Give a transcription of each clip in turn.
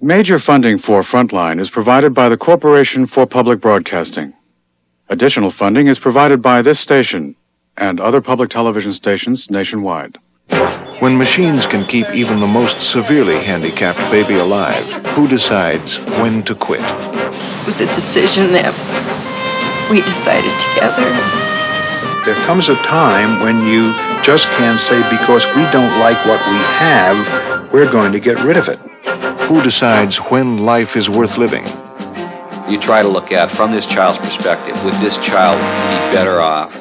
Major funding for Frontline is provided by the Corporation for Public Broadcasting. Additional funding is provided by this station and other public television stations nationwide. When machines can keep even the most severely handicapped baby alive, who decides when to quit? It was a decision that we decided together. There comes a time when you just can't say, because we don't like what we have, we're going to get rid of it. Who decides when life is worth living? You try to look at, from this child's perspective, would this child be better off,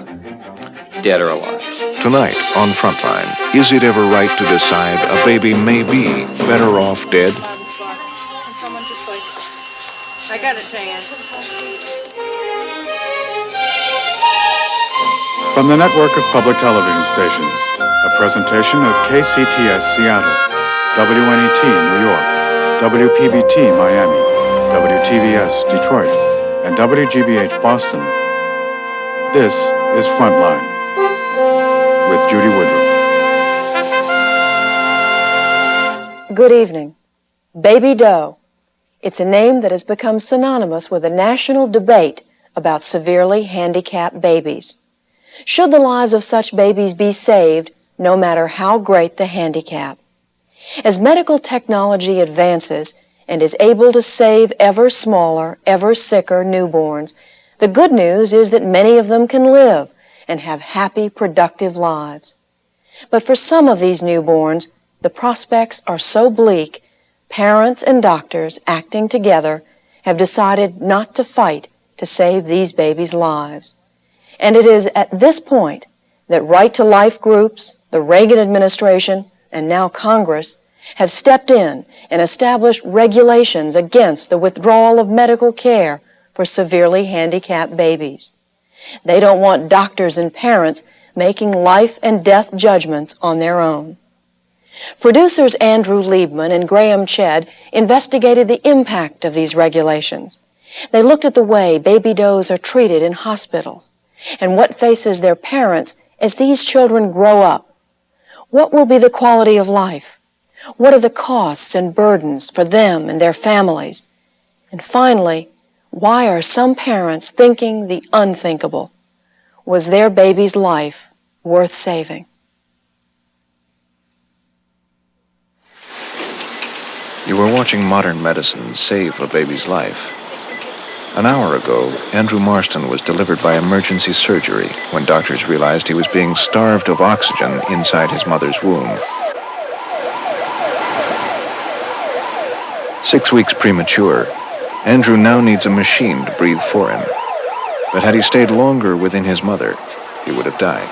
dead or alive? Tonight on Frontline, is it ever right to decide a baby may be better off dead? I got it, Jan. From the network of public television stations, a presentation of KCTS Seattle, WNET New York, WPBT Miami, WTVS Detroit, and WGBH Boston. This is Frontline with Judy Woodruff. Good evening. Baby Doe. It's a name that has become synonymous with a national debate about severely handicapped babies. Should the lives of such babies be saved, no matter how great the handicap? As medical technology advances and is able to save ever smaller, ever sicker newborns, the good news is that many of them can live and have happy, productive lives. But for some of these newborns, the prospects are so bleak, parents and doctors acting together have decided not to fight to save these babies' lives. And it is at this point that Right to Life groups, the Reagan administration, and now Congress have stepped in and established regulations against the withdrawal of medical care for severely handicapped babies. They don't want doctors and parents making life and death judgments on their own. Producers Andrew Liebman and Graham Chedd investigated the impact of these regulations. They looked at the way baby does are treated in hospitals and what faces their parents as these children grow up. What will be the quality of life? What are the costs and burdens for them and their families? And finally, why are some parents thinking the unthinkable? Was their baby's life worth saving? You were watching modern medicine save a baby's life. An hour ago, Andrew Marston was delivered by emergency surgery when doctors realized he was being starved of oxygen inside his mother's womb. 6 weeks premature, Andrew now needs a machine to breathe for him. But had he stayed longer within his mother, he would have died.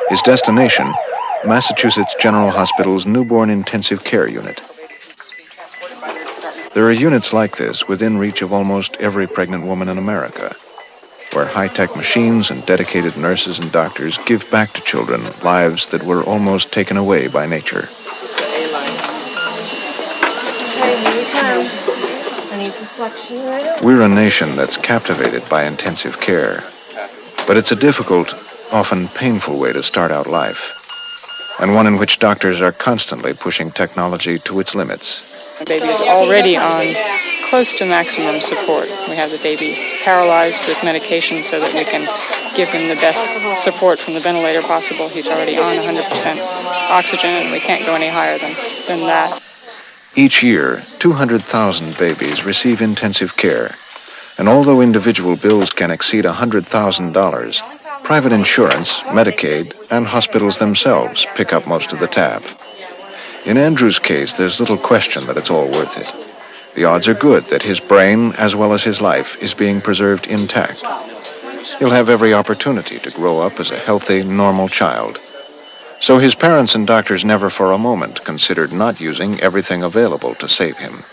His destination, Massachusetts General Hospital's newborn intensive care unit. There are units like this within reach of almost every pregnant woman in America, where high-tech machines and dedicated nurses and doctors give back to children lives that were almost taken away by nature. We're a nation that's captivated by intensive care, but it's a difficult, often painful way to start out life, and one in which doctors are constantly pushing technology to its limits. The baby is already on close to maximum support. We have the baby paralyzed with medication so that we can give him the best support from the ventilator possible. He's already on 100% oxygen, and we can't go any higher than that. Each year, 200,000 babies receive intensive care, and although individual bills can exceed $100,000, private insurance, Medicaid, and hospitals themselves pick up most of the tab. In Andrew's case, there's little question that it's all worth it. The odds are good that his brain, as well as his life, is being preserved intact. He'll have every opportunity to grow up as a healthy, normal child. So his parents and doctors never for a moment considered not using everything available to save him.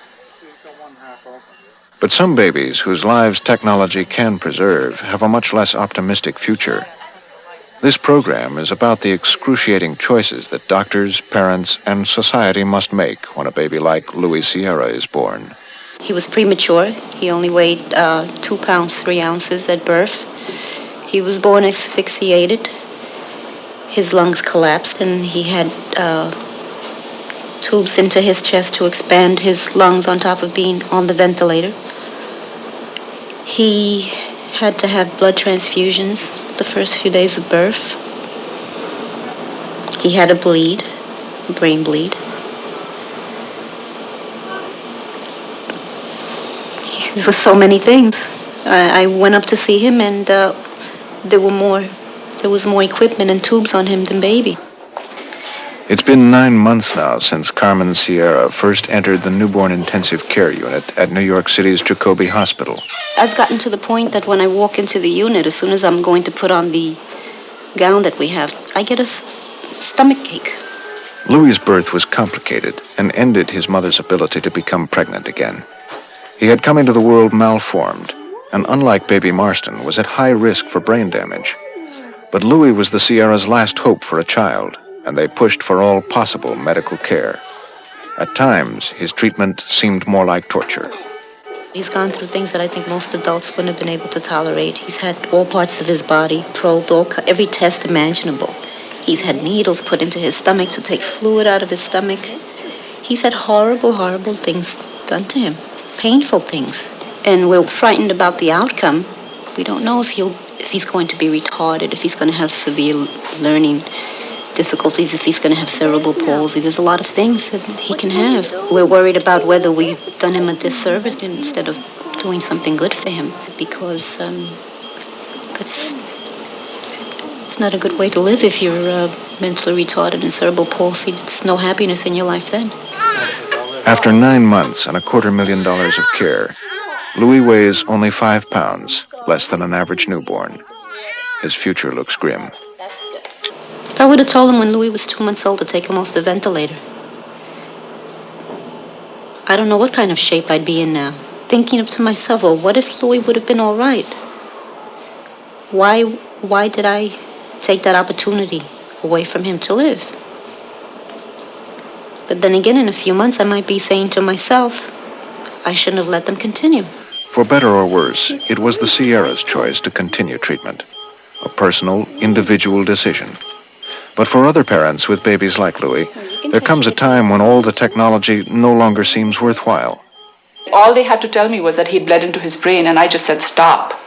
But some babies whose lives technology can preserve have a much less optimistic future. This program is about the excruciating choices that doctors, parents, and society must make when a baby like Louis Sierra is born. He was premature. He only weighed 2 pounds, 3 ounces at birth. He was born asphyxiated. His lungs collapsed, and he had tubes into his chest to expand his lungs on top of being on the ventilator. He had to have blood transfusions the first few days of birth. He had a bleed, a brain bleed. There were so many things. I went up to see him, and there was more equipment and tubes on him than baby. It's been 9 months now since Carmen Sierra first entered the newborn intensive care unit at New York City's Jacobi Hospital. I've gotten to the point that when I walk into the unit, as soon as I'm going to put on the gown that we have, I get a stomach ache. Louis's birth was complicated and ended his mother's ability to become pregnant again. He had come into the world malformed, and unlike baby Marston, was at high risk for brain damage. But Louis was the Sierras' last hope for a child, and they pushed for all possible medical care. At times, his treatment seemed more like torture. He's gone through things that I think most adults wouldn't have been able to tolerate. He's had all parts of his body probed, every test imaginable. He's had needles put into his stomach to take fluid out of his stomach. He's had horrible, horrible things done to him, painful things. And we're frightened about the outcome. We don't know if he's going to be retarded, if he's going to have severe learning difficulties, if he's going to have cerebral palsy. There's a lot of things that he can have. We're worried about whether we've done him a disservice instead of doing something good for him, because it's not a good way to live if you're mentally retarded and cerebral palsy. It's no happiness in your life then. After 9 months and $250,000 of care, Louis weighs only 5 pounds, less than an average newborn. His future looks grim. If I would have told him when Louis was 2 months old to take him off the ventilator, I don't know what kind of shape I'd be in now. Thinking to myself, well, what if Louis would have been all right? Why did I take that opportunity away from him to live? But then again, in a few months, I might be saying to myself, I shouldn't have let them continue. For better or worse, it was the Sierras' choice to continue treatment, a personal, individual decision. But for other parents with babies like Louis, there comes a time when all the technology no longer seems worthwhile. All they had to tell me was that he'd bled into his brain, and I just said, stop.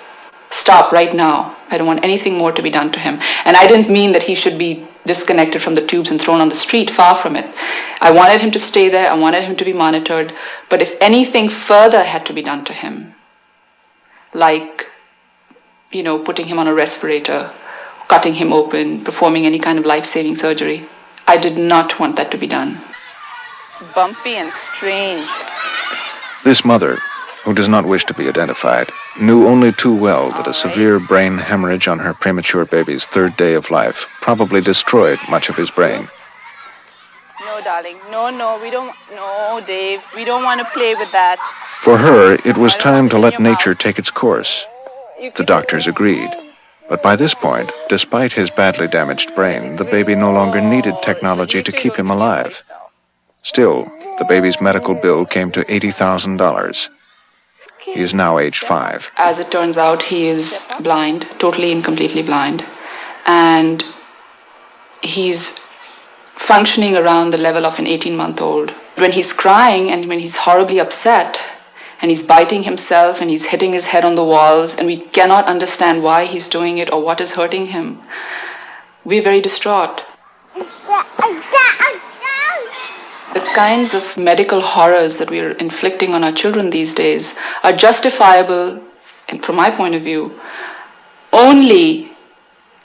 Stop right now. I don't want anything more to be done to him. And I didn't mean that he should be disconnected from the tubes and thrown on the street, far from it. I wanted him to stay there, I wanted him to be monitored, but if anything further had to be done to him, like, putting him on a respirator, cutting him open, performing any kind of life-saving surgery, I did not want that to be done. It's bumpy and strange. This mother, who does not wish to be identified, knew only too well that a severe brain hemorrhage on her premature baby's 3rd day of life probably destroyed much of his brain. No, darling. No, Dave. We don't want to play with that. For her, it was time to let nature take its course. The doctors agreed. But by this point, despite his badly damaged brain, the baby no longer needed technology to keep him alive. Still, the baby's medical bill came to $80,000. He is now age 5. As it turns out, he is blind, totally and completely blind. And he's functioning around the level of an 18-month-old. When he's crying and when he's horribly upset, and he's biting himself and he's hitting his head on the walls, and we cannot understand why he's doing it or what is hurting him, we're very distraught. The kinds of medical horrors that we're inflicting on our children these days are justifiable, and from my point of view, only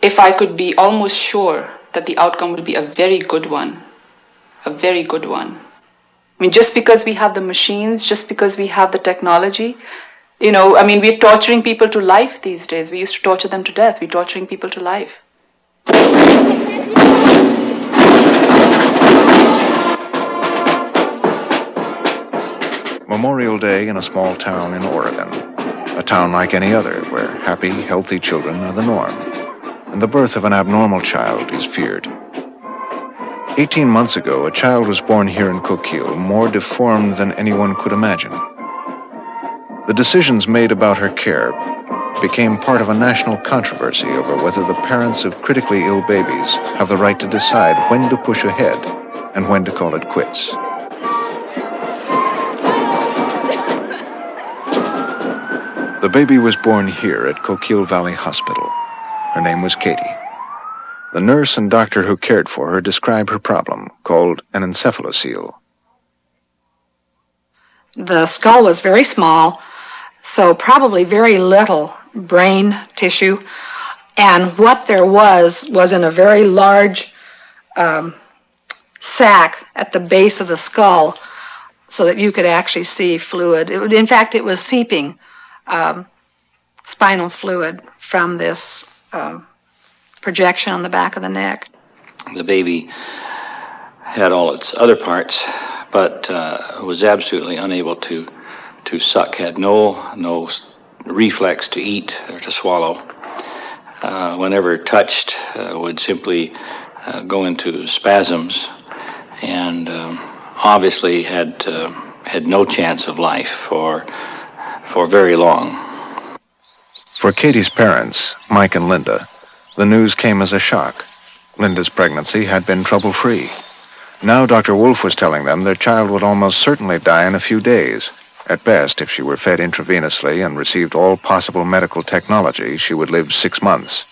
if I could be almost sure that the outcome will be a very good one. A very good one. I mean, just because we have the machines, just because we have the technology, we're torturing people to life these days. We used to torture them to death. We're torturing people to life. Memorial Day in a small town in Oregon, a town like any other where happy, healthy children are the norm, and the birth of an abnormal child is feared. 18 months ago, a child was born here in Coquille, more deformed than anyone could imagine. The decisions made about her care became part of a national controversy over whether the parents of critically ill babies have the right to decide when to push ahead and when to call it quits. The baby was born here at Coquille Valley Hospital. Her name was Katie. The nurse and doctor who cared for her describe her problem, called an encephalocele. The skull was very small, so probably very little brain tissue. And what there was in a very large sac at the base of the skull so that you could actually see fluid. In fact, it was seeping spinal fluid from this projection on the back of the neck. The baby had all its other parts, but was absolutely unable to suck, had no reflex to eat or to swallow. Whenever touched, would simply go into spasms, and obviously had no chance of life for very long. For Katie's parents, Mike and Linda, the news came as a shock. Linda's pregnancy had been trouble-free. Now Dr. Wolf was telling them their child would almost certainly die in a few days. At best, if she were fed intravenously and received all possible medical technology, she would live 6 months.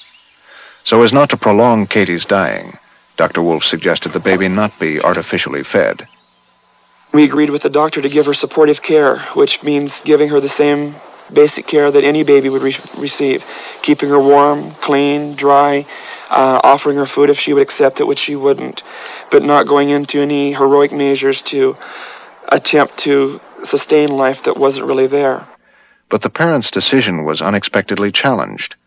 So as not to prolong Katie's dying, Dr. Wolf suggested the baby not be artificially fed. We agreed with the doctor to give her supportive care, which means giving her the same basic care that any baby would receive, keeping her warm, clean, dry, offering her food if she would accept it, which she wouldn't, but not going into any heroic measures to attempt to sustain life that wasn't really there. But the parents' decision was unexpectedly challenged.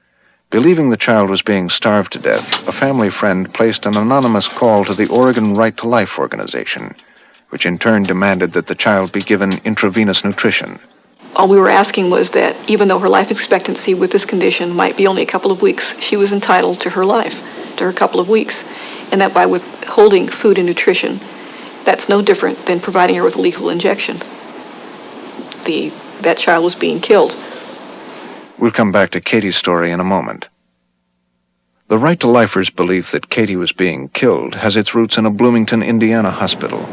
Believing the child was being starved to death, a family friend placed an anonymous call to the Oregon Right to Life organization, which in turn demanded that the child be given intravenous nutrition. All we were asking was that even though her life expectancy with this condition might be only a couple of weeks, she was entitled to her life, to her couple of weeks, and that by withholding food and nutrition, that's no different than providing her with a lethal injection. That child was being killed. We'll come back to Katie's story in a moment. The Right to Lifers' belief that Katie was being killed has its roots in a Bloomington, Indiana hospital.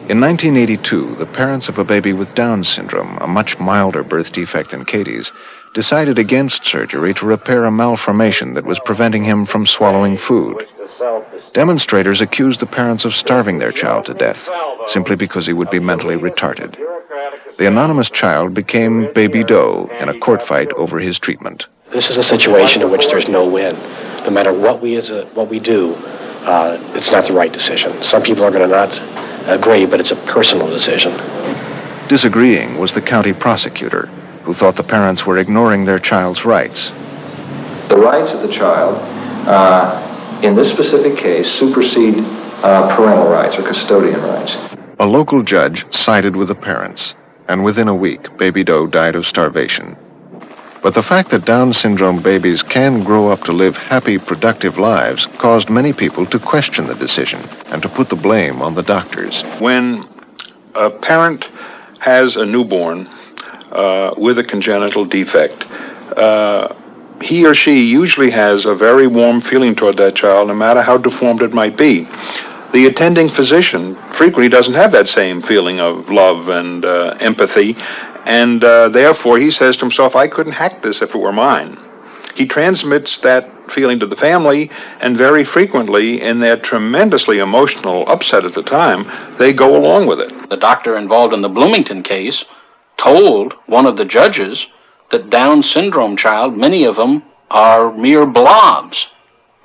In 1982, the parents of a baby with Down syndrome, a much milder birth defect than Katie's, decided against surgery to repair a malformation that was preventing him from swallowing food. Demonstrators accused the parents of starving their child to death, simply because he would be mentally retarded. The anonymous child became Baby Doe in a court fight over his treatment. This is a situation in which there's no win. No matter what we do, it's not the right decision. Some people are going to not agree, but it's a personal decision. Disagreeing was the county prosecutor, who thought the parents were ignoring their child's rights. The rights of the child, in this specific case, supersede parental rights or custodian rights. A local judge sided with the parents, and within a week, Baby Doe died of starvation. But the fact that Down syndrome babies can grow up to live happy, productive lives caused many people to question the decision and to put the blame on the doctors. When a parent has a newborn with a congenital defect, he or she usually has a very warm feeling toward that child, no matter how deformed it might be. The attending physician frequently doesn't have that same feeling of love and empathy, and therefore he says to himself, I couldn't hack this if it were mine. He transmits that feeling to the family, and very frequently, in their tremendously emotional upset at the time, they go along with it. The doctor involved in the Bloomington case told one of the judges that Down syndrome child, many of them are mere blobs.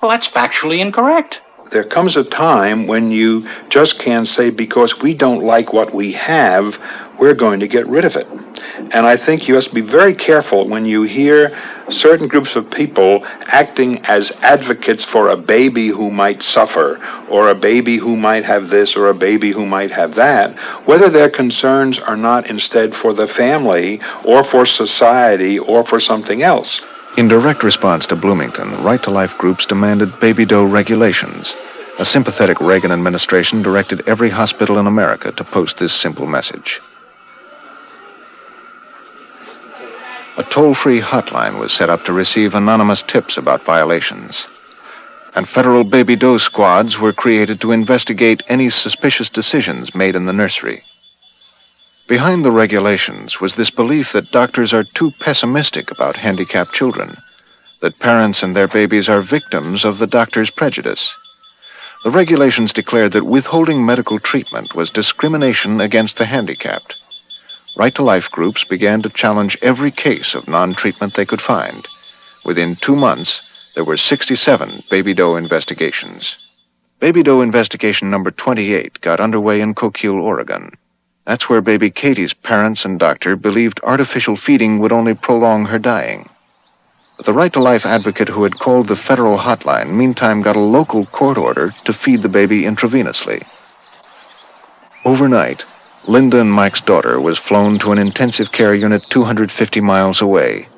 Well, that's factually incorrect. There comes a time when you just can't say, because we don't like what we have, we're going to get rid of it. And I think you have to be very careful when you hear certain groups of people acting as advocates for a baby who might suffer, or a baby who might have this, or a baby who might have that, whether their concerns are not instead for the family, or for society, or for something else. In direct response to Bloomington, Right to Life groups demanded Baby Doe regulations. A sympathetic Reagan administration directed every hospital in America to post this simple message. A toll-free hotline was set up to receive anonymous tips about violations. And federal Baby Doe squads were created to investigate any suspicious decisions made in the nursery. Behind the regulations was this belief that doctors are too pessimistic about handicapped children, that parents and their babies are victims of the doctor's prejudice. The regulations declared that withholding medical treatment was discrimination against the handicapped. Right-to-Life groups began to challenge every case of non-treatment they could find. Within 2 months, there were 67 baby doe investigations. Baby doe investigation number 28 got underway in Coquille, Oregon. That's where baby Katie's parents and doctor believed artificial feeding would only prolong her dying. But the Right-to-Life advocate who had called the federal hotline meantime got a local court order to feed the baby intravenously. Overnight, Linda and Mike's daughter was flown to an intensive care unit 250 miles away.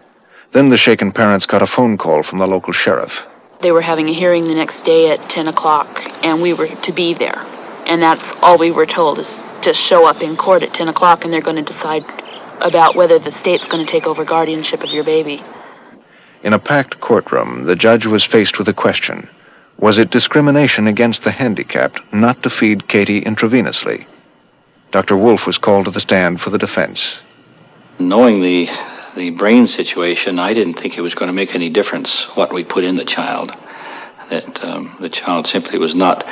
Then the shaken parents got a phone call from the local sheriff. They were having a hearing the next day at 10 o'clock, and we were to be there. And that's all we were told, is just show up in court at 10 o'clock, and they're going to decide about whether the state's going to take over guardianship of your baby. In a packed courtroom, the judge was faced with a question. Was it discrimination against the handicapped not to feed Katie intravenously? Dr. Wolf was called to the stand for the defense. Knowing the brain situation, I didn't think it was going to make any difference what we put in the child. That the child simply was not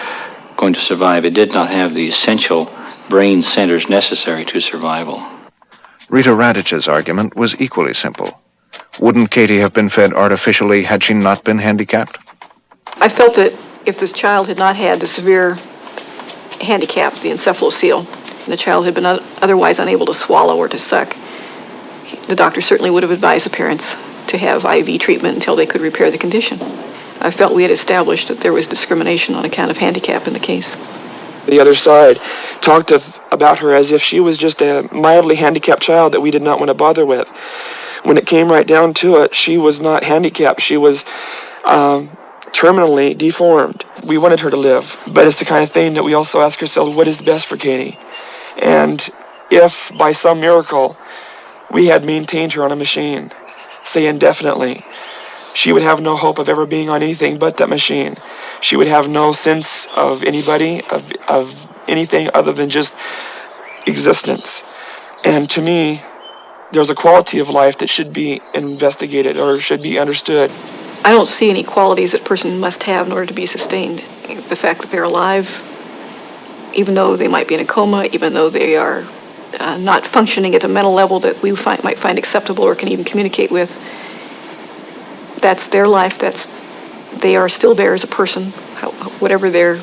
going to survive. It did not have the essential brain centers necessary to survival. Rita Radich's argument was equally simple. Wouldn't Katie have been fed artificially had she not been handicapped? I felt that if this child had not had the severe handicap, the encephalocele, and the child had been otherwise unable to swallow or to suck, the doctor certainly would have advised the parents to have IV treatment until they could repair the condition. I felt we had established that there was discrimination on account of handicap in the case. The other side talked about her as if she was just a mildly handicapped child that we did not want to bother with. When it came right down to it, she was not handicapped. She was terminally deformed. We wanted her to live, but it's the kind of thing that we also ask ourselves, what is best for Katie? And if by some miracle we had maintained her on a machine, say indefinitely, she would have no hope of ever being on anything but that machine. She would have no sense of anybody, of anything other than just existence. And to me, there's a quality of life that should be investigated or should be understood. I don't see any qualities that a person must have in order to be sustained. The fact that they're alive, even though they might be in a coma, even though they are not functioning at a mental level that we might find acceptable or can even communicate with, that's their life. They are still there as a person, whatever their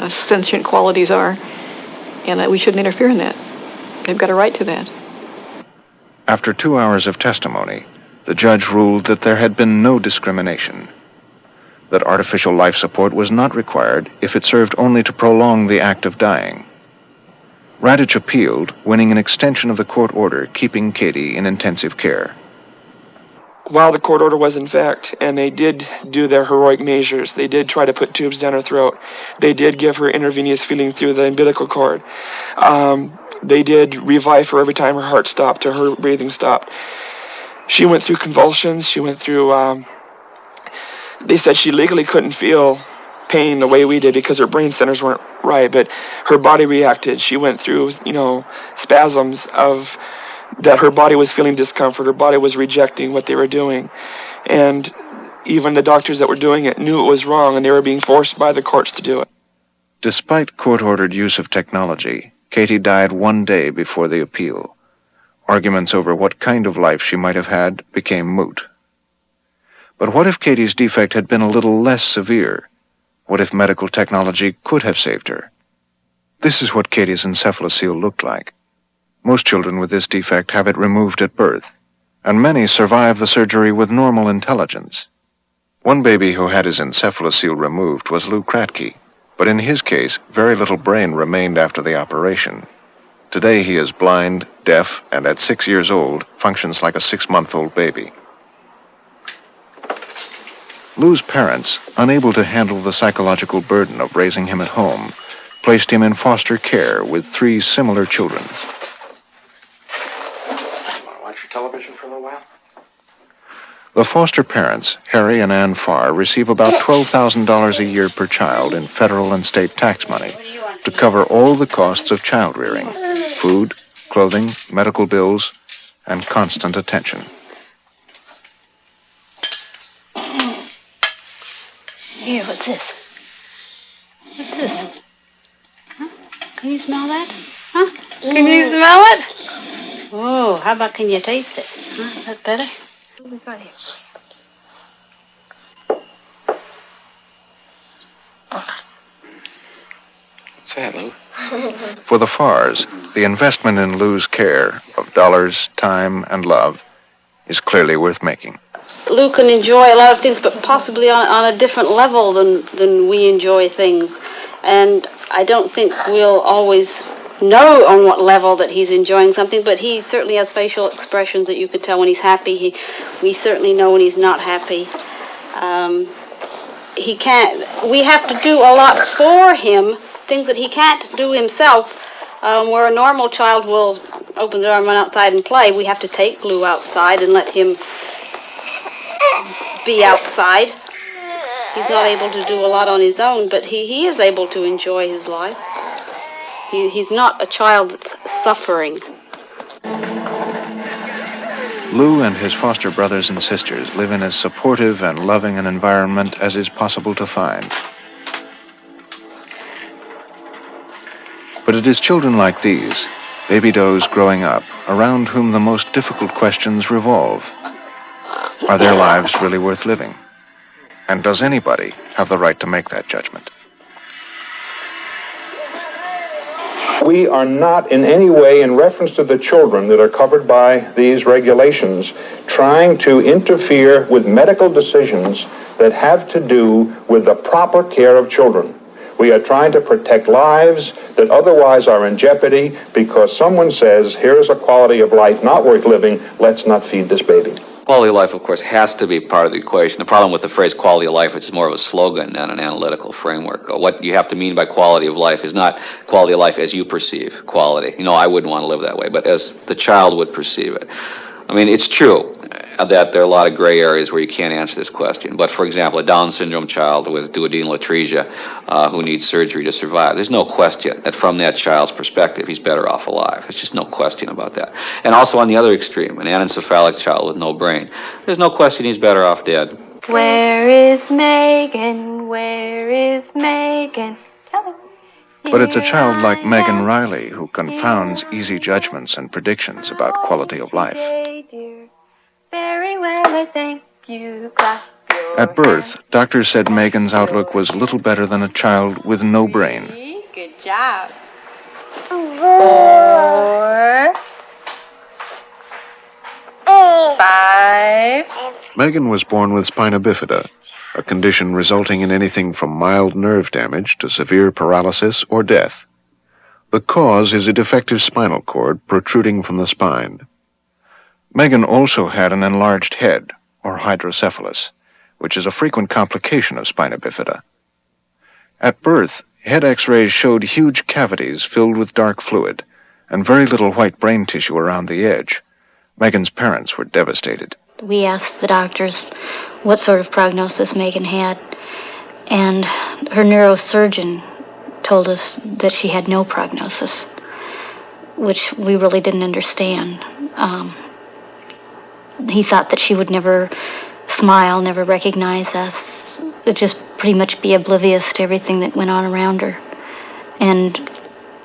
sentient qualities are, and we shouldn't interfere in that. They've got a right to that. After 2 hours of testimony, the judge ruled that there had been no discrimination, that artificial life support was not required if it served only to prolong the act of dying. Radich appealed, winning an extension of the court order keeping Katie in intensive care. While the court order was in fact, and they did do their heroic measures, they did try to put tubes down her throat, they did give her intravenous feeding through the umbilical cord, they did revive her every time her heart stopped or her breathing stopped. She went through convulsions, she went through, they said she legally couldn't feel pain the way we did because her brain centers weren't right, but her body reacted. She went through, spasms of that her body was feeling discomfort, her body was rejecting what they were doing. And even the doctors that were doing it knew it was wrong, and they were being forced by the courts to do it. Despite court-ordered use of technology, Katie died 1 day before the appeal. Arguments over what kind of life she might have had became moot. But what if Katie's defect had been a little less severe? What if medical technology could have saved her? This is what Katie's encephalocele looked like. Most children with this defect have it removed at birth, and many survive the surgery with normal intelligence. One baby who had his encephalocele removed was Lou Kratke, but in his case, very little brain remained after the operation. Today he is blind, deaf, and at 6 years old, functions like a 6-month-old baby. Lou's parents, unable to handle the psychological burden of raising him at home, placed him in foster care with 3 similar children. Watch your television for a little while? The foster parents, Harry and Ann Farr, receive about $12,000 a year per child in federal and state tax money, to cover all the costs of child rearing: food, clothing, medical bills, and constant attention. Here, what's this? What's this? Huh? Can you smell that? Huh? Can you smell it? Oh, how about can you taste it? Huh? Is that better? What do we got here? What's that, Lou? For the Farrs, the investment in Lou's care of dollars, time, and love is clearly worth making. Lou can enjoy a lot of things, but possibly on a different level than we enjoy things. And I don't think we'll always know on what level that he's enjoying something, but he certainly has facial expressions that you can tell when he's happy. We certainly know when he's not happy. We have to do a lot for him, things that he can't do himself. Where a normal child will open their arm, run outside and play, we have to take Lou outside and let him be outside. He's not able to do a lot on his own, but he is able to enjoy his life. He's not a child that's suffering. Lou and his foster brothers and sisters live in as supportive and loving an environment as is possible to find. But it is children like these, baby does growing up, around whom the most difficult questions revolve. Are their lives really worth living? And does anybody have the right to make that judgment? We are not in any way, in reference to the children that are covered by these regulations, trying to interfere with medical decisions that have to do with the proper care of children. We are trying to protect lives that otherwise are in jeopardy because someone says, here's a quality of life not worth living, let's not feed this baby. Quality of life, of course, has to be part of the equation. The problem with the phrase quality of life, it's more of a slogan than an analytical framework. What you have to mean by quality of life is not quality of life as you perceive quality. You know, I wouldn't want to live that way, but as the child would perceive it. I mean, it's true that there are a lot of gray areas where you can't answer this question. But, for example, a Down syndrome child with duodenal atresia who needs surgery to survive, there's no question that from that child's perspective, he's better off alive. There's just no question about that. And also on the other extreme, an anencephalic child with no brain, there's no question he's better off dead. Where is Megan? Where is Megan? But it's a child like Megan Riley who confounds easy judgments and predictions about quality of life. Very well, I thank you. Clap your At birth, doctors said Megan's outlook was little better than a child with no brain. Good job. 4, 5. Megan was born with spina bifida, a condition resulting in anything from mild nerve damage to severe paralysis or death. The cause is a defective spinal cord protruding from the spine. Megan also had an enlarged head, or hydrocephalus, which is a frequent complication of spina bifida. At birth, head x-rays showed huge cavities filled with dark fluid and very little white brain tissue around the edge. Megan's parents were devastated. We asked the doctors what sort of prognosis Megan had, and her neurosurgeon told us that she had no prognosis, which we really didn't understand. He thought that she would never smile, never recognize us, just pretty much be oblivious to everything that went on around her, and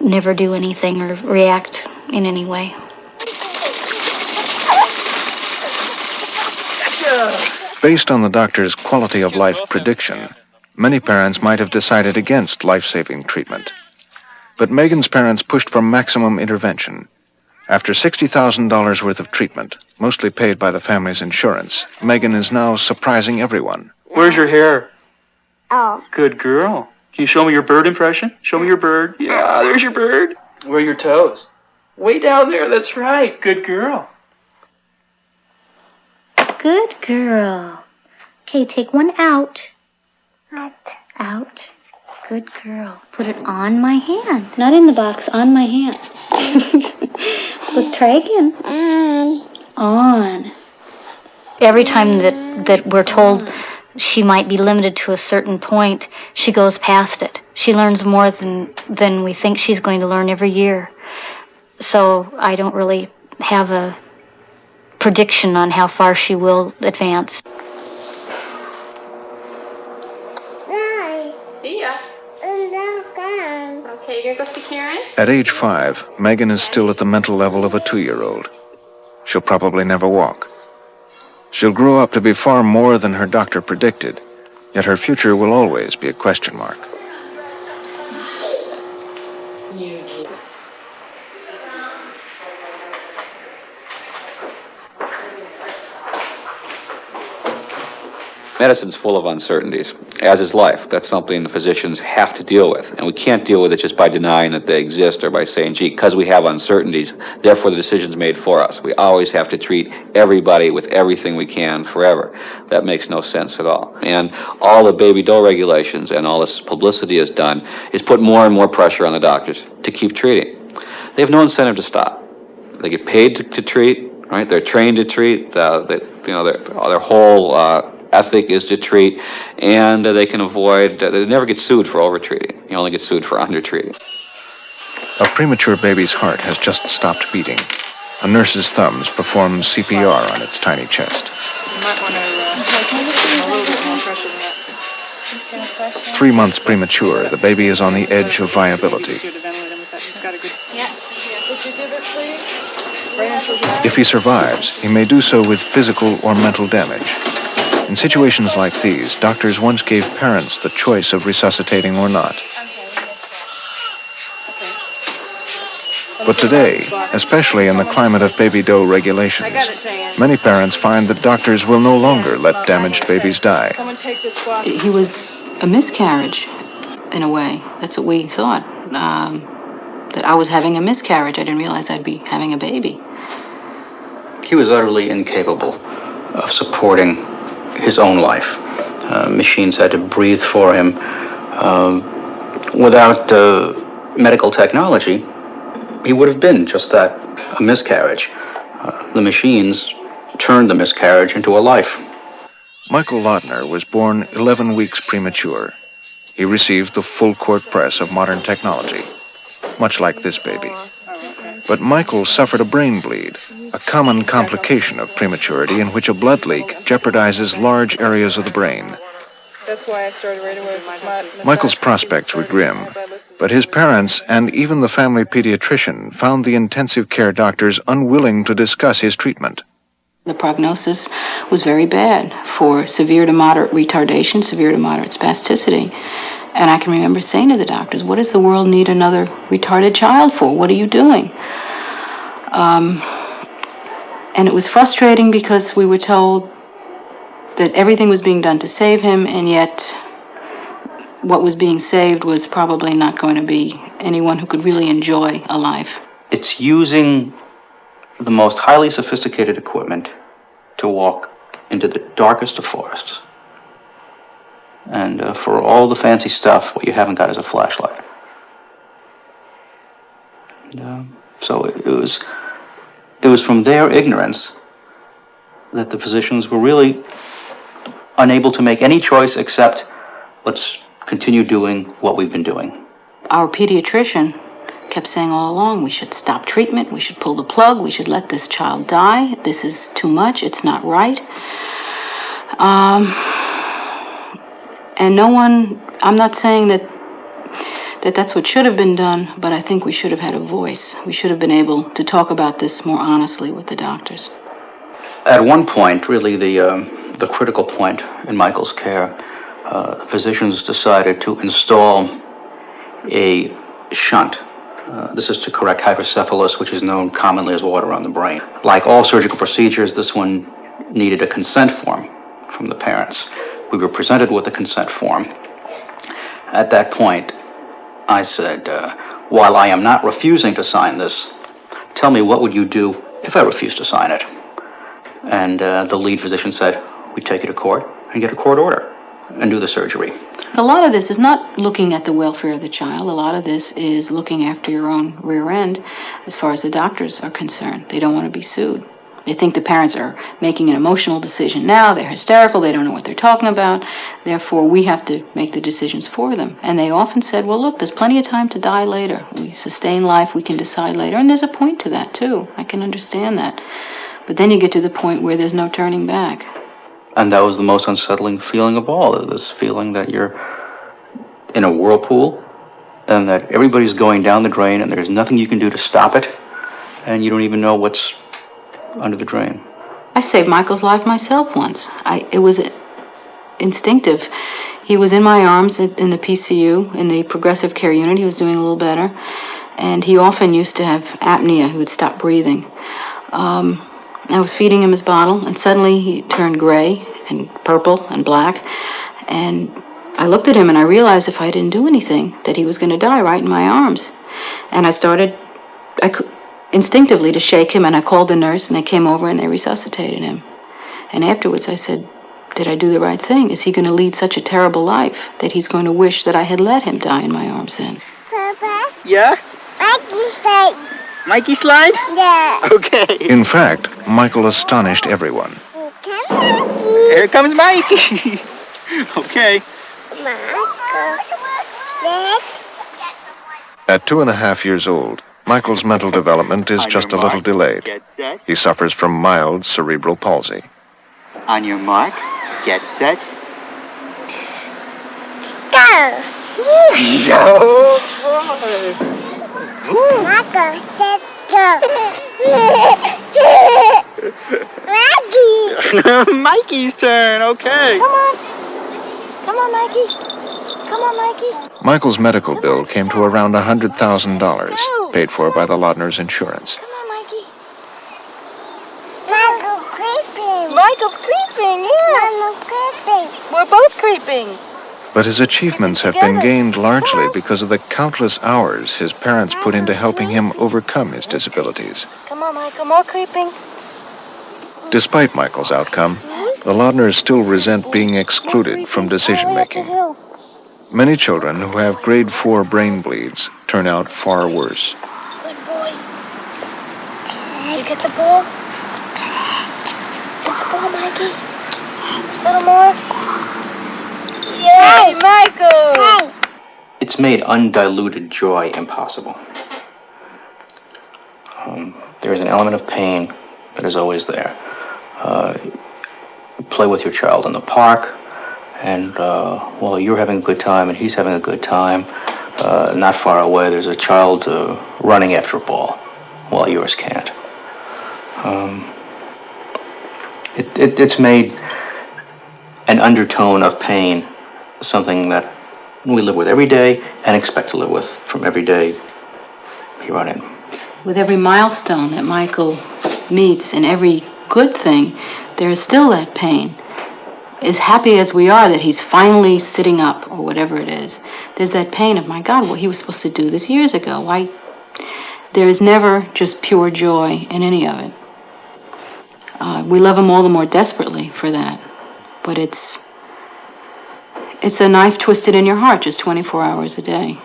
never do anything or react in any way. Based on the doctor's quality of life prediction, many parents might have decided against life-saving treatment. But Megan's parents pushed for maximum intervention. After $60,000 worth of treatment, mostly paid by the family's insurance, Megan is now surprising everyone. Where's your hair? Oh. Good girl. Can you show me your bird impression? Show me your bird. Yeah, there's your bird. Where are your toes? Way down there, that's right. Good girl. Good girl. Okay, take one out. Out. Good girl. Put it on my hand. Not in the box, on my hand. Let's try again. On. Every time that we're told she might be limited to a certain point, she goes past it. She learns more than we think she's going to learn every year. So I don't really have a prediction on how far she will advance. See ya. Okay, you gonna go see Karen? At age 5, Megan is still at the mental level of a 2-year-old. She'll probably never walk. She'll grow up to be far more than her doctor predicted, yet her future will always be a question mark. Medicine's full of uncertainties, as is life. That's something the physicians have to deal with. And we can't deal with it just by denying that they exist or by saying, gee, because we have uncertainties, therefore the decision's made for us. We always have to treat everybody with everything we can forever. That makes no sense at all. And all the baby dough regulations and all this publicity has done is put more and more pressure on the doctors to keep treating. They have no incentive to stop. They get paid to treat, right? They're trained to treat. Their whole ethic is to treat, and they can avoid, they never get sued for over-treating. You only get sued for under-treating. A premature baby's heart has just stopped beating. A nurse's thumbs perform CPR on its tiny chest. You might want to a little bit more pressure than that. 3 months premature, the baby is on the edge of viability. If he survives, he may do so with physical or mental damage. In situations like these, doctors once gave parents the choice of resuscitating or not. But today, especially in the climate of baby dough regulations, many parents find that doctors will no longer let damaged babies die. He was a miscarriage, in a way. That's what we thought, that I was having a miscarriage. I didn't realize I'd be having a baby. He was utterly incapable of supporting his own life. Machines had to breathe for him. Without medical technology, he would have been just that, a miscarriage. The machines turned the miscarriage into a life. Michael Laudner was born 11 weeks premature. He received the full court press of modern technology, much like this baby. But Michael suffered a brain bleed, a common complication of prematurity in which a blood leak jeopardizes large areas of the brain. That's why I started right away with Michael's prospects were grim, but his parents and even the family pediatrician found the intensive care doctors unwilling to discuss his treatment. The prognosis was very bad for severe to moderate retardation, severe to moderate spasticity. And I can remember saying to the doctors, what does the world need another retarded child for? What are you doing? And it was frustrating because we were told that everything was being done to save him, and yet what was being saved was probably not going to be anyone who could really enjoy a life. It's using the most highly sophisticated equipment to walk into the darkest of forests. And for all the fancy stuff, what you haven't got is a flashlight. And, so it was from their ignorance that the physicians were really unable to make any choice except let's continue doing what we've been doing. Our pediatrician kept saying all along, we should stop treatment, we should pull the plug, we should let this child die, this is too much, it's not right. And no one, I'm not saying that that's what should have been done, but I think we should have had a voice. We should have been able to talk about this more honestly with the doctors. At one point, really the critical point in Michael's care, the physicians decided to install a shunt. This is to correct hydrocephalus, which is known commonly as water on the brain. Like all surgical procedures, this one needed a consent form from the parents. We were presented with a consent form. At that point, I said, while I am not refusing to sign this, tell me what would you do if I refused to sign it? And the lead physician said, we take you to court and get a court order and do the surgery. A lot of this is not looking at the welfare of the child. A lot of this is looking after your own rear end as far as the doctors are concerned. They don't want to be sued. They think the parents are making an emotional decision now, they're hysterical, they don't know what they're talking about, therefore we have to make the decisions for them. And they often said, well, look, there's plenty of time to die later. We sustain life, we can decide later. And there's a point to that, too. I can understand that. But then you get to the point where there's no turning back. And that was the most unsettling feeling of all, this feeling that you're in a whirlpool and that everybody's going down the drain and there's nothing you can do to stop it, and you don't even know what's under the drain. I saved Michael's life myself once. It was instinctive. He was in my arms in the PCU, in the progressive care unit. He was doing a little better. And he often used to have apnea. He would stop breathing. I was feeding him his bottle, and suddenly he turned gray and purple and black. And I looked at him and I realized if I didn't do anything, that he was going to die right in my arms. And I started instinctively to shake him, and I called the nurse, and they came over and they resuscitated him. And afterwards I said, did I do the right thing? Is he going to lead such a terrible life that he's going to wish that I had let him die in my arms then? Papa? Yeah? Mikey slide. Mikey slide? Yeah. Okay. In fact, Michael astonished everyone. Here comes Mikey. Okay. Michael. Yes. At 2.5 years old, Michael's mental development is just a little delayed. He suffers from mild cerebral palsy. On your mark, get set. Go. Go. Michael said go. Mikey. Mikey's turn, okay. Come on. Come on, Mikey. Come on, Mikey. Michael's medical bill came to around $100,000, paid for by the Laudner's insurance. Come on, Mikey. Michael's creeping. Michael's creeping, yeah. Michael's creeping. We're both creeping. But his achievements have been gained largely because of the countless hours his parents put into helping him overcome his disabilities. Come on, Michael, more creeping. Despite Michael's outcome, the Laudners still resent being excluded from decision-making. Many children who have grade 4 brain bleeds turn out far worse. Good boy. You get the ball? Get the ball, Mikey. A little more. Yay, Michael! Hey. It's made undiluted joy impossible. There is an element of pain that is always there. Play with your child in the park, and while you're having a good time and he's having a good time, not far away there's a child running after a ball while yours can't. It's made an undertone of pain something that we live with every day and expect to live with from every day here on in. With every milestone that Michael meets and every good thing, there is still that pain. As happy as we are that he's finally sitting up or whatever it is, there's that pain of, my God, well, he was supposed to do this years ago. Why? There is never just pure joy in any of it. We love him all the more desperately for that. But it's a knife twisted in your heart just 24 hours a day.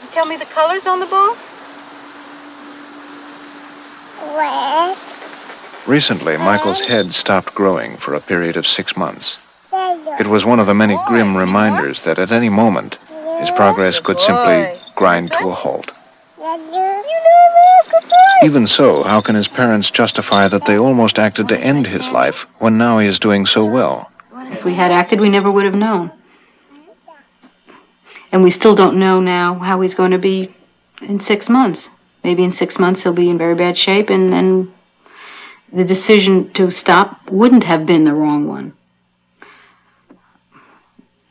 You tell me the colors on the ball? Red. Recently, Michael's head stopped growing for a period of 6 months. It was one of the many grim reminders that at any moment, his progress could simply grind to a halt. Even so, how can his parents justify that they almost acted to end his life when now he is doing so well? If we had acted, we never would have known. And we still don't know now how he's going to be in 6 months. Maybe in 6 months he'll be in very bad shape, and then the decision to stop wouldn't have been the wrong one.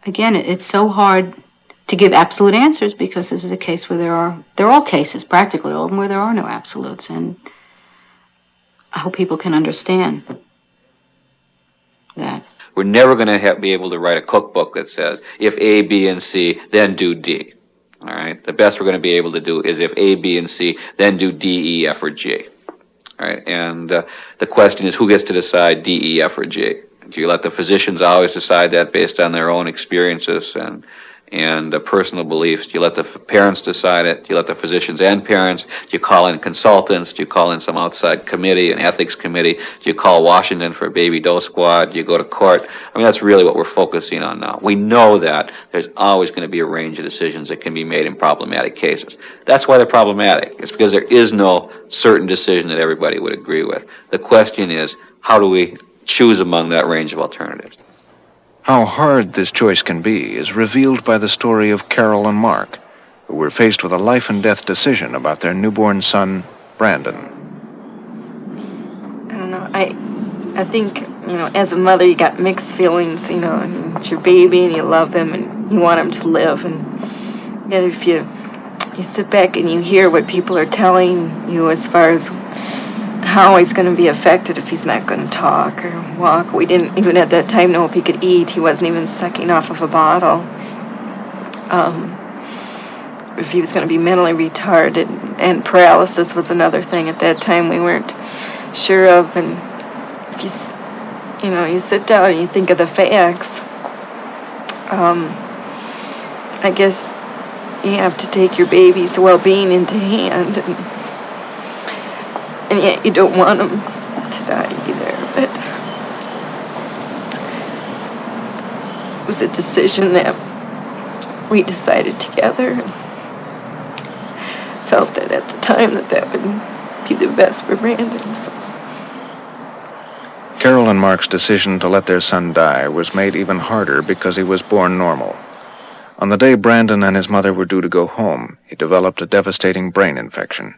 Again, it's so hard to give absolute answers because this is a case where there are all cases, practically all of them, where there are no absolutes, and I hope people can understand that. We're never going to be able to write a cookbook that says, if A, B, and C, then do D. All right? The best we're going to be able to do is if A, B, and C, then do D, E, F, or G. All right? And the question is, who gets to decide D, E, F, or G? If you let the physicians always decide that based on their own experiences and and personal beliefs. You let the parents decide it. You let the physicians and parents. You call in consultants. You call in some outside committee, an ethics committee. You call Washington for a baby dose squad. You go to court. I mean, that's really what we're focusing on now. We know that there's always going to be a range of decisions that can be made in problematic cases. That's why they're problematic. It's because there is no certain decision that everybody would agree with. The question is, how do we choose among that range of alternatives? How hard this choice can be is revealed by the story of Carol and Mark, who were faced with a life and death decision about their newborn son, Brandon. I don't know. I think, as a mother, you got mixed feelings, and it's your baby and you love him and you want him to live. And yet if you sit back and you hear what people are telling you as far as how he's going to be affected if he's not going to talk or walk. We didn't even at that time know if he could eat. He wasn't even sucking off of a bottle. If he was going to be mentally retarded, and paralysis was another thing at that time we weren't sure of. And you sit down and you think of the facts. I guess you have to take your baby's well-being into hand, and yet you don't want him to die either. But it was a decision that we decided together. Felt that at the time that would be the best for Brandon. So. Carol and Mark's decision to let their son die was made even harder because he was born normal. On the day Brandon and his mother were due to go home, he developed a devastating brain infection.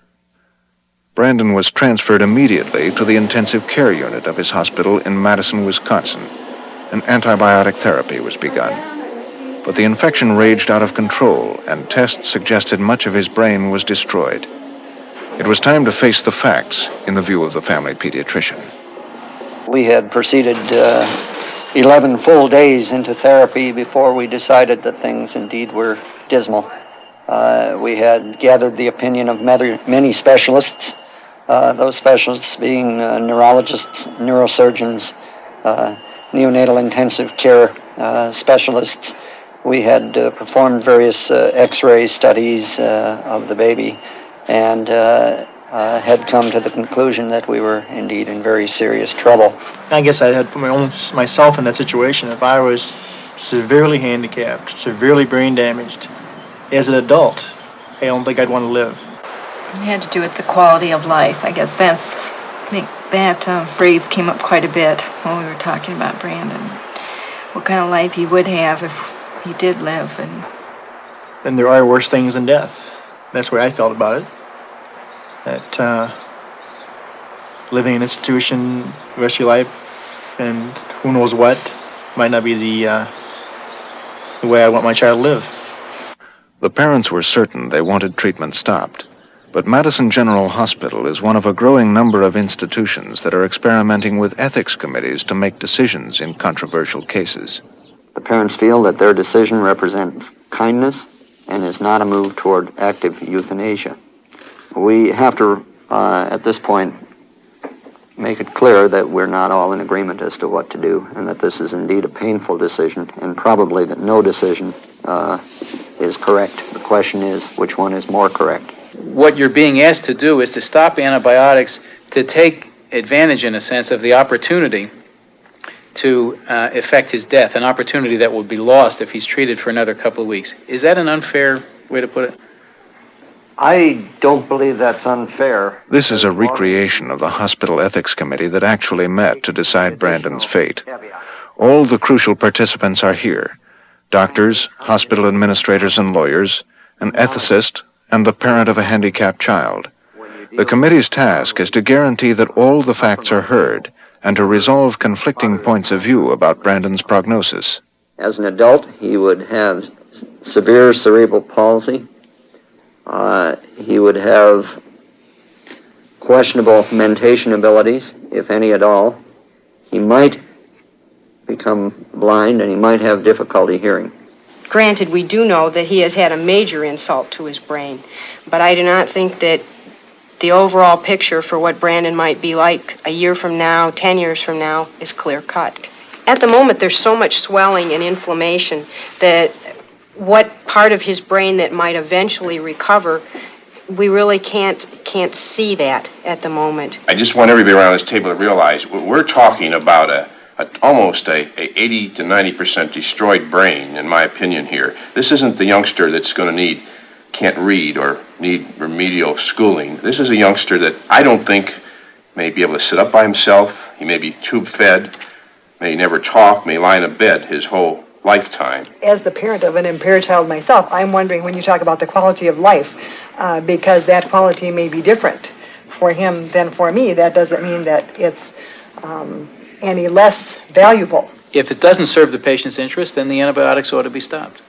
Brandon was transferred immediately to the intensive care unit of his hospital in Madison, Wisconsin, and antibiotic therapy was begun. But the infection raged out of control, and tests suggested much of his brain was destroyed. It was time to face the facts in the view of the family pediatrician. We had proceeded 11 full days into therapy before we decided that things indeed were dismal. We had gathered the opinion of many specialists, those specialists being neurologists, neurosurgeons, neonatal intensive care specialists. We had performed various x-ray studies of the baby and had come to the conclusion that we were indeed in very serious trouble. I guess I had put myself in that situation. If I was severely handicapped, severely brain damaged, as an adult, I don't think I'd want to live. It had to do with the quality of life. I guess I think that phrase came up quite a bit when we were talking about Brandon. What kind of life he would have if he did live. And there are worse things than death. That's the way I felt about it. That living in an institution the rest of your life and who knows what might not be the way I want my child to live. The parents were certain they wanted treatment stopped, but Madison General Hospital is one of a growing number of institutions that are experimenting with ethics committees to make decisions in controversial cases. The parents feel that their decision represents kindness and is not a move toward active euthanasia. We have to, at this point, make it clear that we're not all in agreement as to what to do, and that this is indeed a painful decision, and probably that no decision is correct. The question is, which one is more correct? What you're being asked to do is to stop antibiotics, to take advantage, in a sense, of the opportunity to effect his death, an opportunity that will be lost if he's treated for another couple of weeks. Is that an unfair way to put it? I don't believe that's unfair. This is a recreation of the hospital ethics committee that actually met to decide Brandon's fate. All the crucial participants are here: doctors, hospital administrators and lawyers, an ethicist, and the parent of a handicapped child. The committee's task is to guarantee that all the facts are heard and to resolve conflicting points of view about Brandon's prognosis. As an adult, he would have severe cerebral palsy. He would have questionable mentation abilities, if any at all. He might become blind, and he might have difficulty hearing. Granted, we do know that he has had a major insult to his brain, but I do not think that the overall picture for what Brandon might be like a year from now, 10 years from now, is clear-cut. At the moment, there's so much swelling and inflammation that what part of his brain that might eventually recover, we really can't see that at the moment. I just want everybody around this table to realize we're talking about almost a 80 to 90% destroyed brain, in my opinion here. This isn't the youngster that's going to can't read or need remedial schooling. This is a youngster that I don't think may be able to sit up by himself. He may be tube fed, may never talk, may lie in a bed his whole lifetime. As the parent of an impaired child myself, I'm wondering when you talk about the quality of life, because that quality may be different for him than for me. That doesn't mean that it's any less valuable. If it doesn't serve the patient's interest, then the antibiotics ought to be stopped.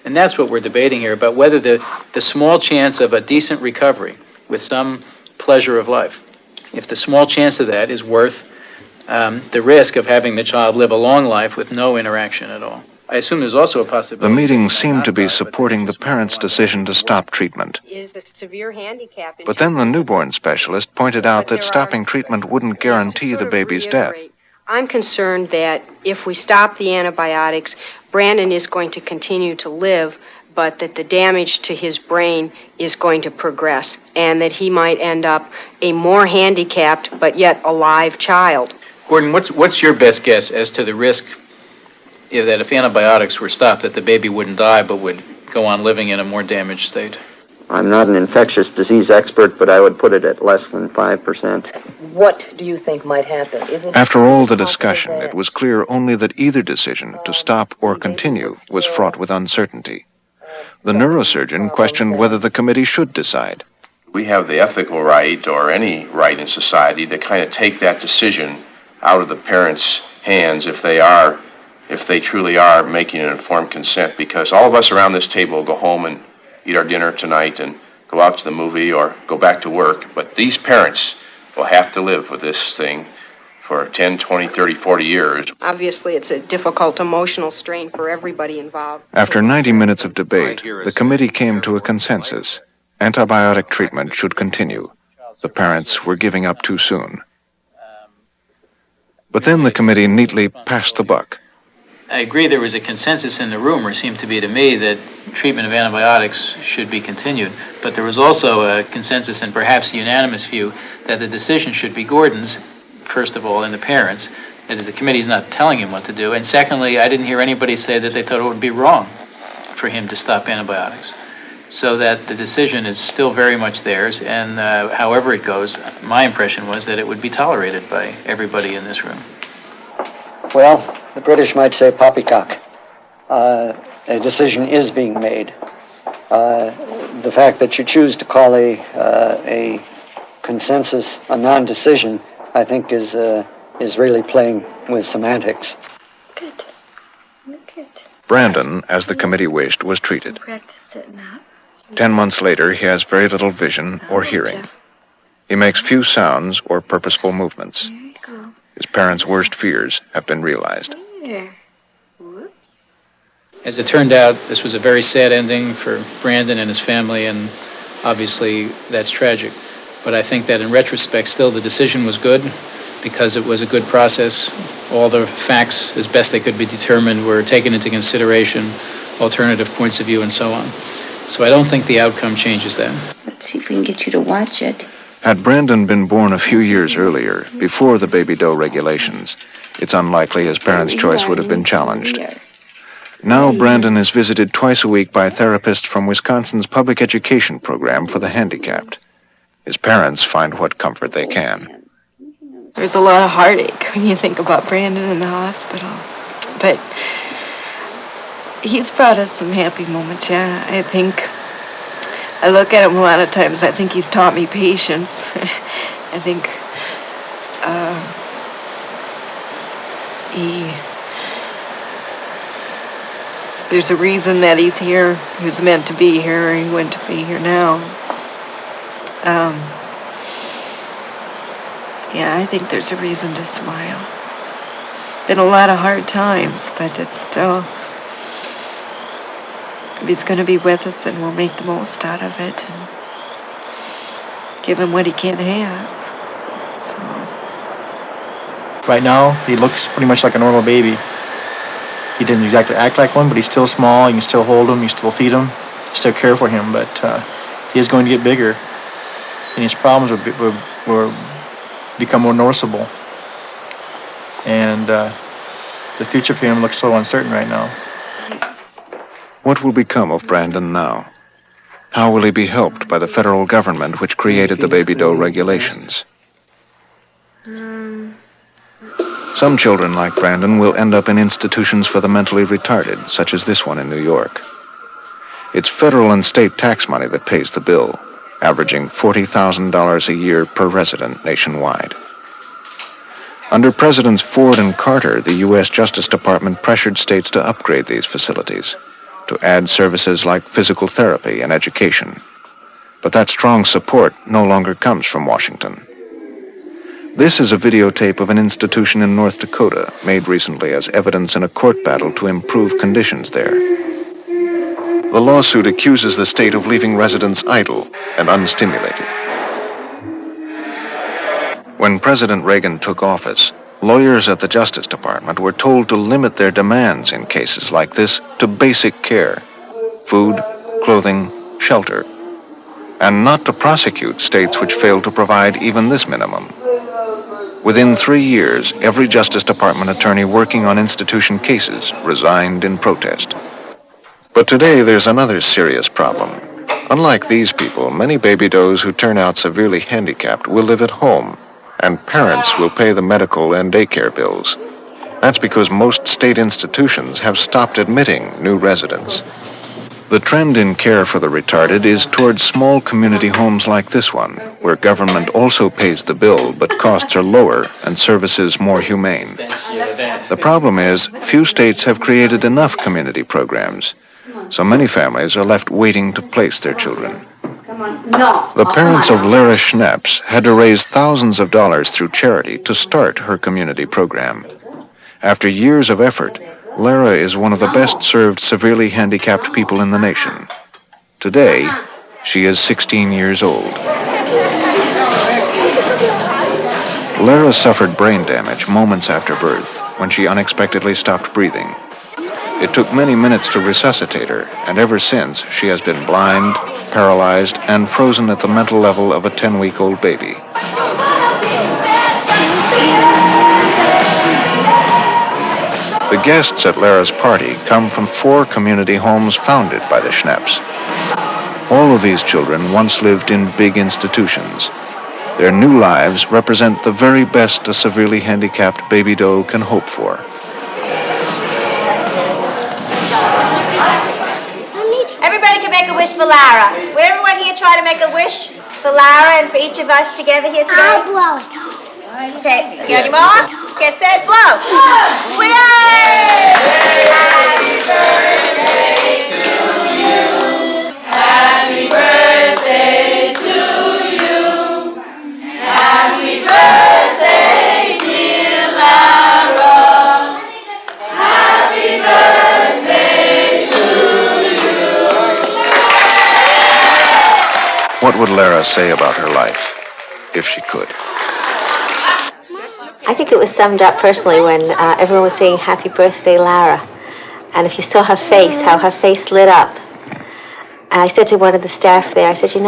And that's what we're debating here, about whether the small chance of a decent recovery with some pleasure of life, if the small chance of that is worth the risk of having the child live a long life with no interaction at all. I assume there's also a possibility. The meeting seemed to be supporting the parents' decision to stop treatment. Is a severe handicap. But then the newborn specialist pointed out that stopping treatment wouldn't guarantee the baby's death. I'm concerned that if we stop the antibiotics, Brandon is going to continue to live, but that the damage to his brain is going to progress, and that he might end up a more handicapped but yet alive child. Gordon, what's your best guess as to the risk that if antibiotics were stopped, that the baby wouldn't die but would go on living in a more damaged state? I'm not an infectious disease expert, but I would put it at less than 5%. What do you think might happen? After all the discussion, it was clear only that either decision, to stop or continue, was fraught with uncertainty. The neurosurgeon questioned whether the committee should decide. We have the ethical right, or any right in society, to kind of take that decision out of the parents' hands if they truly are making an informed consent, because all of us around this table will go home and eat our dinner tonight and go out to the movie or go back to work, but these parents will have to live with this thing for 10, 20, 30, 40 years. Obviously, it's a difficult emotional strain for everybody involved. After 90 minutes of debate, the committee came to a consensus. Antibiotic treatment should continue. The parents were giving up too soon. But then the committee neatly passed the buck. I agree there was a consensus in the room, or seemed to be to me, that treatment of antibiotics should be continued. But there was also a consensus, and perhaps a unanimous view, that the decision should be Gordon's, first of all, and the parents'. That is, the committee's not telling him what to do. And secondly, I didn't hear anybody say that they thought it would be wrong for him to stop antibiotics. So that the decision is still very much theirs, and however it goes, my impression was that it would be tolerated by everybody in this room. Well, the British might say poppycock. A decision is being made. The fact that you choose to call a consensus a non-decision, I think, is really playing with semantics. Good. Good. Brandon, as the committee wished, was treated. Practice sitting up. 10 months later, he has very little vision or hearing. He makes few sounds or purposeful movements. His parents' worst fears have been realized. As it turned out, this was a very sad ending for Brandon and his family, and obviously that's tragic. But I think that in retrospect, still the decision was good because it was a good process. All the facts, as best they could be determined, were taken into consideration, alternative points of view, and so on. So I don't think the outcome changes that. Let's see if we can get you to watch it. Had Brandon been born a few years earlier, before the baby doe regulations, it's unlikely his parents' choice would have been challenged. Now Brandon is visited twice a week by therapists from Wisconsin's public education program for the handicapped. His parents find what comfort they can. There's a lot of heartache when you think about Brandon in the hospital. But he's brought us some happy moments, yeah. I look at him a lot of times, I think he's taught me patience. I think there's a reason that he's here. He was meant to be here, and he went to be here now. Yeah, I think there's a reason to smile. Been a lot of hard times, but it's still, he's going to be with us, and we'll make the most out of it and give him what he can't have. So. Right now, he looks pretty much like a normal baby. He doesn't exactly act like one, but he's still small. You can still hold him, you still feed him, you still care for him, but he is going to get bigger, and his problems will become more noticeable. And the future for him looks so uncertain right now. What will become of Brandon now? How will he be helped by the federal government which created the baby doe regulations? Some children like Brandon will end up in institutions for the mentally retarded, such as this one in New York. It's federal and state tax money that pays the bill, averaging $40,000 a year per resident nationwide. Under Presidents Ford and Carter, the U.S. Justice Department pressured states to upgrade these facilities, to add services like physical therapy and education. But that strong support no longer comes from Washington. This is a videotape of an institution in North Dakota, made recently as evidence in a court battle to improve conditions there. The lawsuit accuses the state of leaving residents idle and unstimulated. When President Reagan took office, lawyers at the Justice Department were told to limit their demands in cases like this to basic care: food, clothing, shelter, and not to prosecute states which failed to provide even this minimum. Within 3 years, every Justice Department attorney working on institution cases resigned in protest. But today there's another serious problem. Unlike these people, many baby does who turn out severely handicapped will live at home, and parents will pay the medical and daycare bills. That's because most state institutions have stopped admitting new residents. The trend in care for the retarded is towards small community homes like this one, where government also pays the bill, but costs are lower and services more humane. The problem is, few states have created enough community programs, so many families are left waiting to place their children. The parents of Lara Schnaps had to raise thousands of dollars through charity to start her community program. After years of effort, Lara is one of the best-served severely handicapped people in the nation. Today, she is 16 years old. Lara suffered brain damage moments after birth when she unexpectedly stopped breathing. It took many minutes to resuscitate her, and ever since, she has been blind, paralyzed, and frozen at the mental level of a 10-week-old baby. The guests at Lara's party come from 4 community homes founded by the Schnaps. All of these children once lived in big institutions. Their new lives represent the very best a severely handicapped baby doe can hope for. Everybody can make a wish for Lara. Would everyone here try to make a wish for Lara and for each of us together here today? I'll blow it. Okay, get your mark, get set, blow. Yay! Happy birthday to you. Happy birthday to you. Happy birthday, dear Lara. Happy birthday to you. What would Lara say about her life, if she could? I think it was summed up personally when everyone was saying happy birthday, Lara. And if you saw her face, how her face lit up. And I said to one of the staff there, I said, you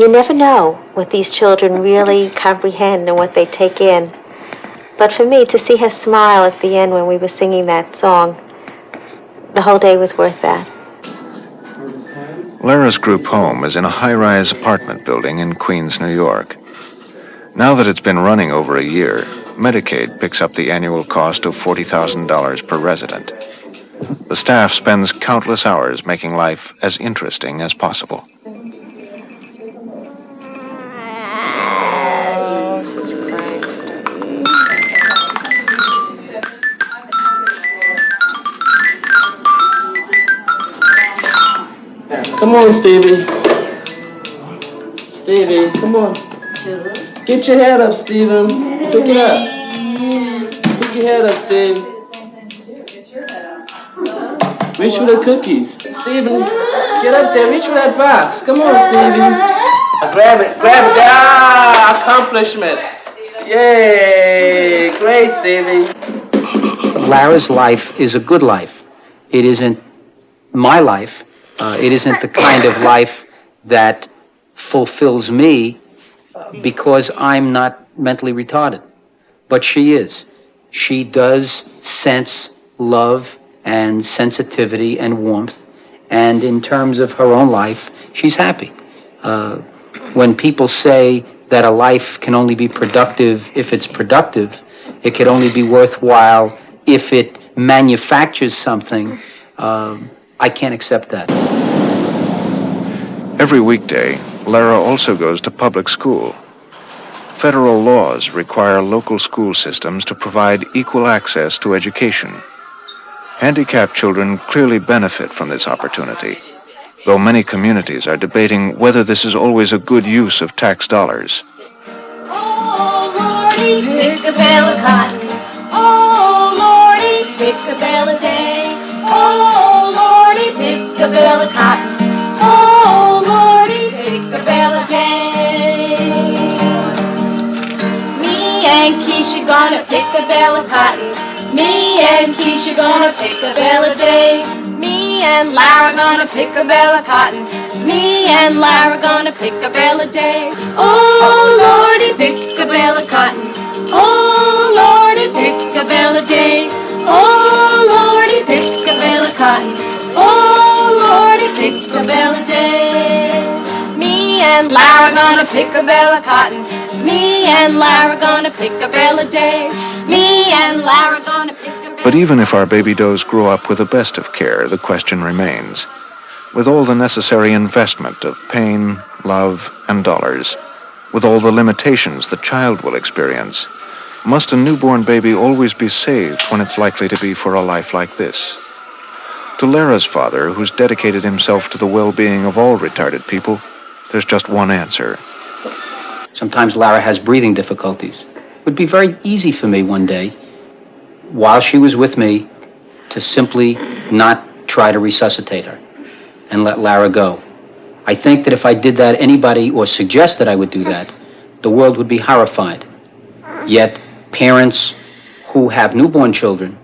never know what these children really comprehend and what they take in. But for me, to see her smile at the end when we were singing that song, the whole day was worth that. Lara's group home is in a high-rise apartment building in Queens, New York. Now that it's been running over a year, Medicaid picks up the annual cost of $40,000 per resident. The staff spends countless hours making life as interesting as possible. Come on, Stevie. Stevie, come on. Get your head up, Steven. Pick it up. Pick your head up, Steve. Reach for the cookies. Steven, get up there. Reach for that box. Come on, Stevie. Grab it. Grab it. Ah, accomplishment. Yay. Great, Stevie. Lara's life is a good life. It isn't my life. It isn't the kind of life that fulfills me because I'm not mentally retarded. But she is. She does sense love and sensitivity and warmth. And in terms of her own life, she's happy. When people say that a life can only be productive if it's productive, it can only be worthwhile if it manufactures something, I can't accept that. Every weekday, Lara also goes to public school. Federal laws require local school systems to provide equal access to education. Handicapped children clearly benefit from this opportunity, though many communities are debating whether this is always a good use of tax dollars. Oh, Lordy, pick a bale of cotton. Oh, Lordy, pick a bale a day. Oh, Lordy, pick a bale of cotton. Oh, Lordy, pick a bale a day. Me and Keisha gonna pick a bale of cotton. Me and Keisha gonna pick a bale a day. Me and Lara gonna pick a bale of cotton. Me and Lara gonna pick a bale a day. Oh, Lordy, pick a bale of cotton. Oh, Lordy, pick a bale a day. Oh, Lordy, pick a bale of cotton. Oh, Lordy, pick a bale a day. Me and Lara gonna pick a bale of cotton. Me and Lara gonna pick a bale a day. Me and Lara gonna pick a bale. But even if our baby does grow up with the best of care, the question remains. With all the necessary investment of pain, love, and dollars, with all the limitations the child will experience, must a newborn baby always be saved when it's likely to be for a life like this? To Lara's father, who's dedicated himself to the well-being of all retarded people, there's just one answer. Sometimes Lara has breathing difficulties. It would be very easy for me one day, while she was with me, to simply not try to resuscitate her and let Lara go. I think that if I did that, anybody, or suggest that I would do that, the world would be horrified. Yet, parents who have newborn children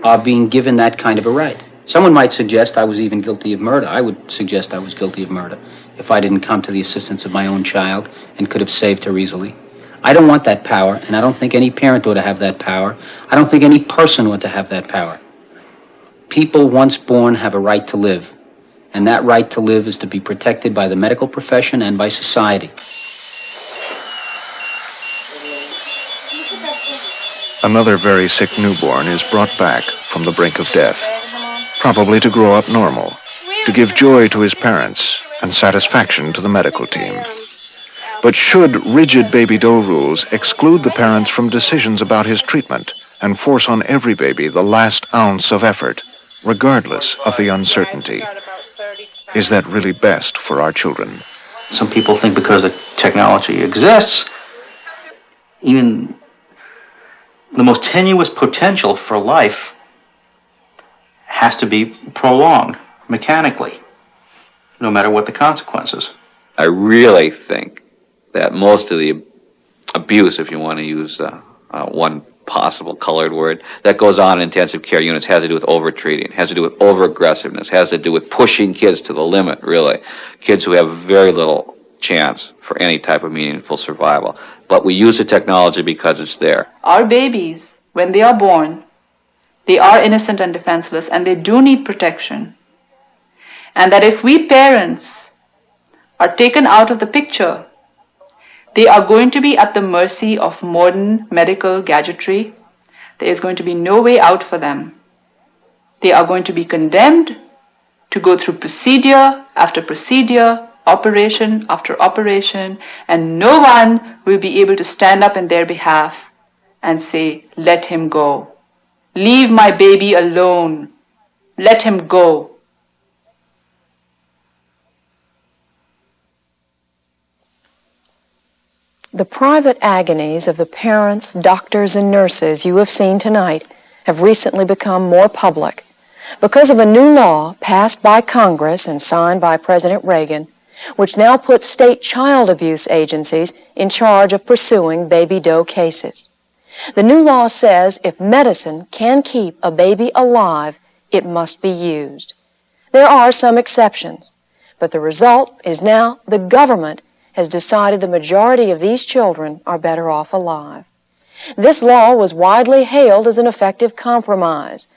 are being given that kind of a right. Someone might suggest I was even guilty of murder. I would suggest I was guilty of murder if I didn't come to the assistance of my own child and could have saved her easily. I don't want that power, and I don't think any parent ought to have that power. I don't think any person ought to have that power. People once born have a right to live, and that right to live is to be protected by the medical profession and by society. Another very sick newborn is brought back from the brink of death, probably to grow up normal, to give joy to his parents and satisfaction to the medical team. But should rigid baby dough rules exclude the parents from decisions about his treatment and force on every baby the last ounce of effort, regardless of the uncertainty? Is that really best for our children? Some people think because the technology exists, even the most tenuous potential for life has to be prolonged mechanically, no matter what the consequences. I really think that most of the abuse, if you want to use one possible colored word, that goes on in intensive care units has to do with over-treating, has to do with over-aggressiveness, has to do with pushing kids to the limit, really. Kids who have very little chance for any type of meaningful survival. But we use the technology because it's there. Our babies, when they are born, they are innocent and defenseless, and they do need protection. And that if we parents are taken out of the picture, they are going to be at the mercy of modern medical gadgetry. There is going to be no way out for them. They are going to be condemned to go through procedure after procedure, operation after operation, and no one will be able to stand up in their behalf and say, let him go. Leave my baby alone. Let him go. The private agonies of the parents, doctors, and nurses you have seen tonight have recently become more public because of a new law passed by Congress and signed by President Reagan, which now puts state child abuse agencies in charge of pursuing baby doe cases. The new law says if medicine can keep a baby alive, it must be used. There are some exceptions, but the result is now the government has decided the majority of these children are better off alive. This law was widely hailed as an effective compromise.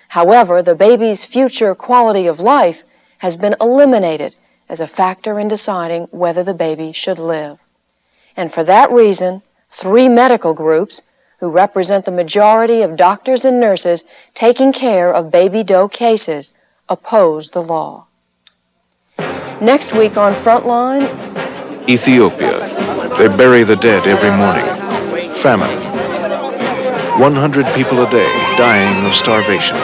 However, the baby's future quality of life has been eliminated as a factor in deciding whether the baby should live. And for that reason, 3 medical groups, who represent the majority of doctors and nurses taking care of baby doe cases, oppose the law. Next week on Frontline, Ethiopia. They bury the dead every morning. Famine. 100 people a day dying of starvation.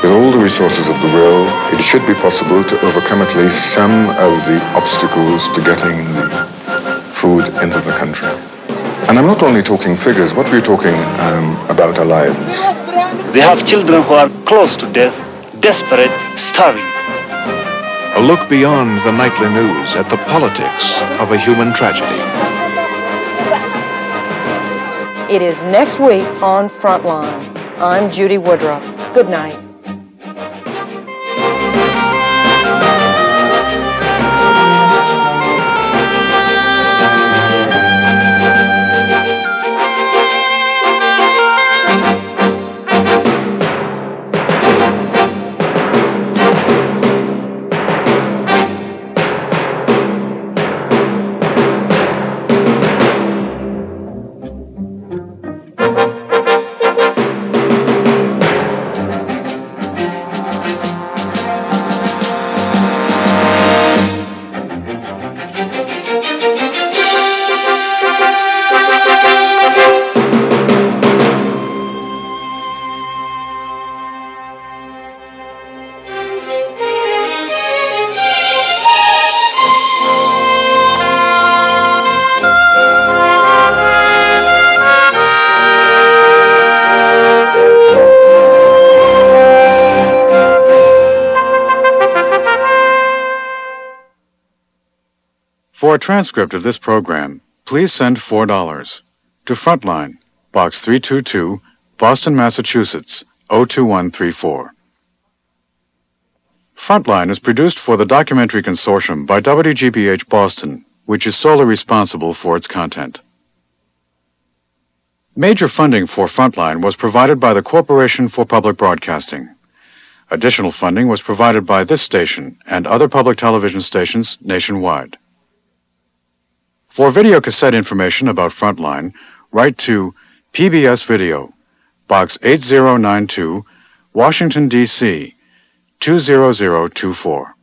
With all the resources of the world, it should be possible to overcome at least some of the obstacles to getting the food into the country. And I'm not only talking figures, what we're talking about are lives. They have children who are close to death, desperate, starving. A look beyond the nightly news at the politics of a human tragedy. it is next week on Frontline. I'm Judy Woodruff. Good night. For a transcript of this program, please send $4 to Frontline, Box 322, Boston, Massachusetts, 02134. Frontline is produced for the Documentary Consortium by WGBH Boston, which is solely responsible for its content. Major funding for Frontline was provided by the Corporation for Public Broadcasting. Additional funding was provided by this station and other public television stations nationwide. For videocassette information about Frontline, write to PBS Video, Box 8092, Washington, D.C., 20024.